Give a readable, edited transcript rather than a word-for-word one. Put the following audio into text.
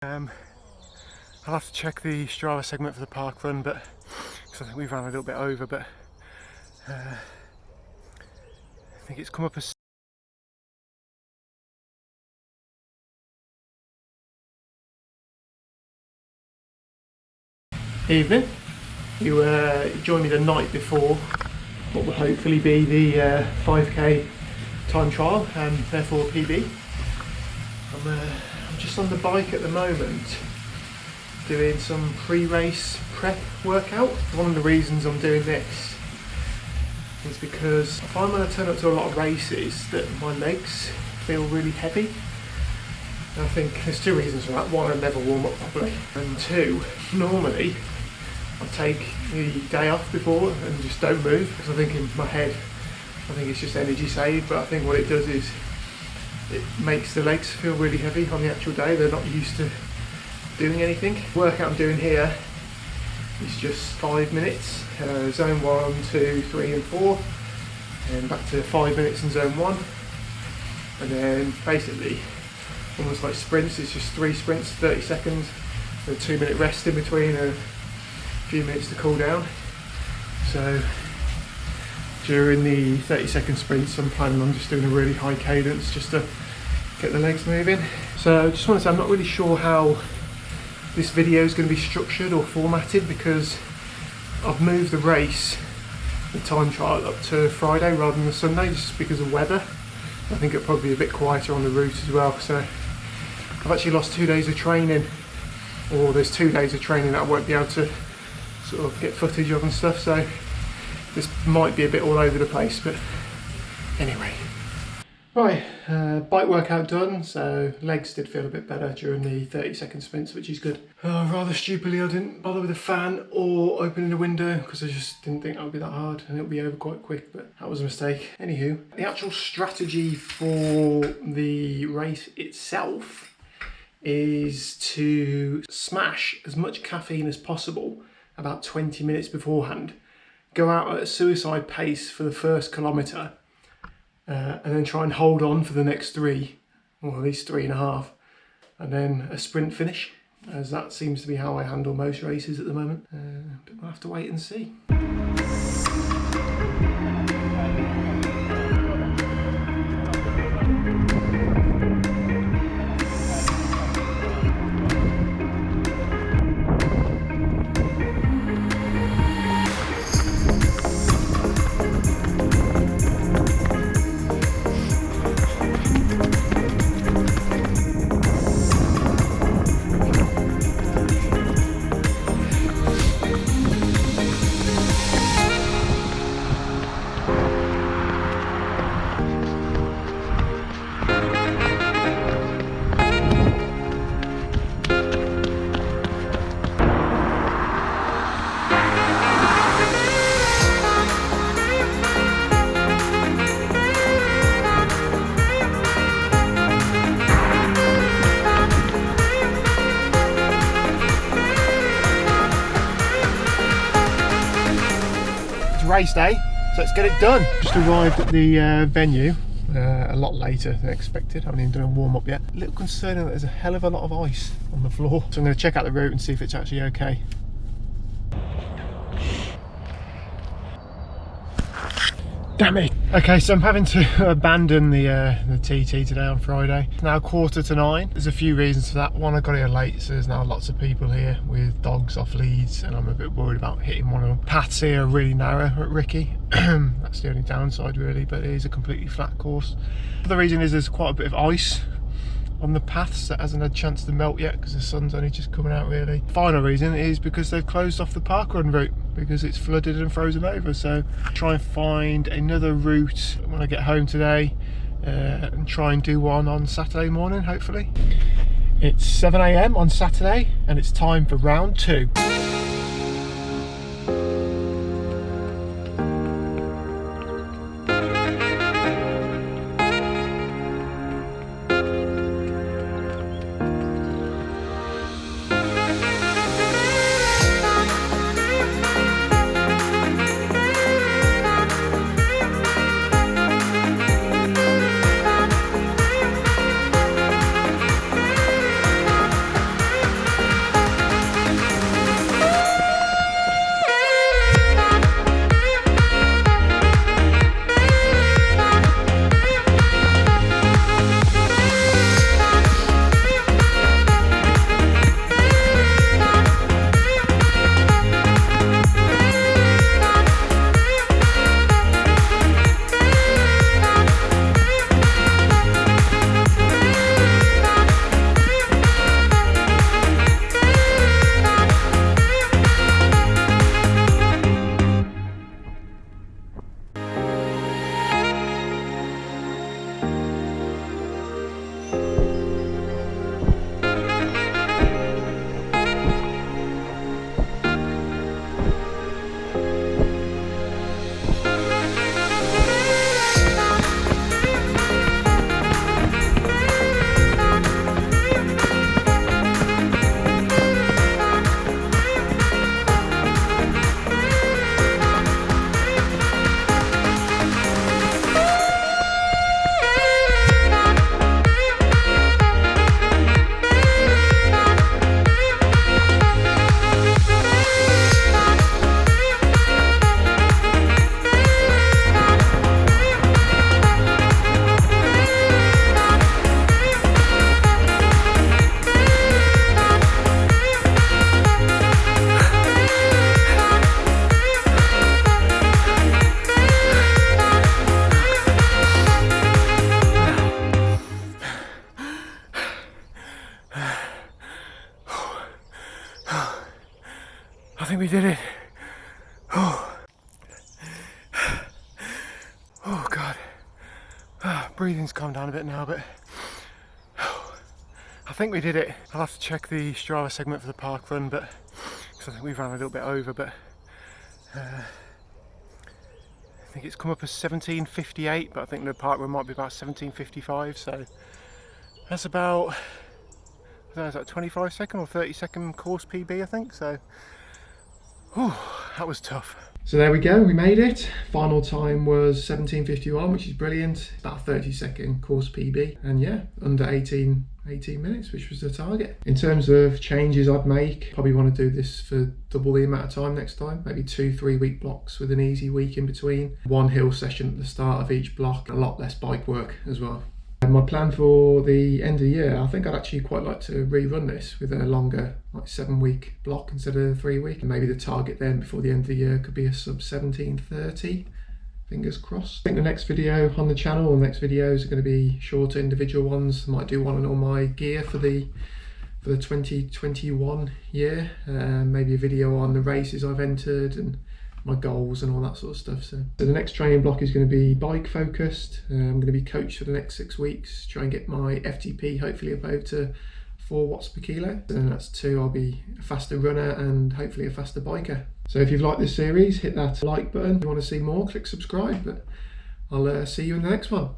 I'll have to check the Strava segment for the park run, but because I think we've ran a little bit over, but I think it's come up as evening. You joined me the night before what will hopefully be the 5k time trial and therefore PB. I'm just on the bike at the moment doing some pre-race prep workout. One of the reasons I'm doing this is because I find when I turn up to a lot of races that my legs feel really heavy. And I think there's two reasons for that. One, I never warm up properly, and two, normally I take the day off before and just don't move, because I think in my head I think it's just energy saved, but I think what it does is it makes the legs feel really heavy on the actual day. They're not used to doing anything. The workout I'm doing here is just 5 minutes, zone 1, 2, 3 and 4, and back to 5 minutes in zone 1, and then basically almost like sprints. It's just 3 sprints, 30 seconds, and a 2-minute rest in between, and a few minutes to cool down. So during the 30-second sprints I'm planning on just doing a really high cadence just to get the legs moving. So I just want to say I'm not really sure how this video is going to be structured or formatted, because I've moved the race, the time trial, up to Friday rather than the Sunday, just because of weather. I think it'll probably be a bit quieter on the route as well. So I've actually lost 2 days of training, or there's 2 days of training that I won't be able to sort of get footage of and stuff, so this might be a bit all over the place, but anyway. Right, bike workout done, so legs did feel a bit better during the 30-second sprints, which is good. Rather stupidly I didn't bother with the fan or opening the window, because I just didn't think that would be that hard and it'll be over quite quick, but that was a mistake. Anywho, the actual strategy for the race itself is to smash as much caffeine as possible about 20 minutes beforehand, go out at a suicide pace for the first kilometre, and then try and hold on for the next 3, or at least 3.5, and then a sprint finish, as that seems to be how I handle most races at the moment. But we'll have to wait and see. Race day, so let's get it done. Just arrived at the venue a lot later than expected. I haven't even done a warm up yet. A little concerning that there's a hell of a lot of ice on the floor, so I'm going to check out the route and see if it's actually okay. Damn it. Okay, so I'm having to abandon the TT today on Friday. It's now 8:45. There's a few reasons for that. One, I got here late, so there's now lots of people here with dogs off leads, and I'm a bit worried about hitting one of them. Paths here are really narrow at Ricky. That's the only downside really, but it is a completely flat course. The reason is there's quite a bit of ice on the paths that hasn't had a chance to melt yet, because the sun's only just coming out really. Final reason is because they've closed off the parkrun route because it's flooded and frozen over, so try and find another route when I get home today, and try and do one on Saturday morning hopefully. It's 7 AM on Saturday and it's time for round 2. I think we did it. Oh, oh God. Breathing's calmed down a bit now, but I think we did it. I'll have to check the Strava segment for the park run, but because I think we ran a little bit over, but I think it's come up as 17:58, but I think the park run might be about 17:55, so that's about, I don't know, is that 25 second or 30 second course PB, I think, so whew, that was tough. So there we go, we made it. Final time was 17:51, which is brilliant. About a 30-second course PB, and yeah, under 18 minutes, which was the target. In terms of changes I'd make, probably want to do this for double the amount of time next time. Maybe 2-3 week blocks with an easy week in between. One hill session at the start of each block, a lot less bike work as well. And my plan for the end of the year, I think I'd actually quite like to rerun this with a longer, like 7-week block instead of a 3-week. And maybe the target then before the end of the year could be a sub 17:30. Fingers crossed. I think the next video on the channel, the next videos are going to be shorter individual ones. I might do one on all my gear for the 2021 year. Maybe a video on the races I've entered and my goals and all that sort of stuff. So the next training block is going to be bike focused. I'm going to be coached for the next 6 weeks, try and get my FTP hopefully up over to 4 watts per kilo. And that's 2, I'll be a faster runner and hopefully a faster biker. So if you've liked this series, hit that like button. If you want to see more, click subscribe, but I'll see you in the next one.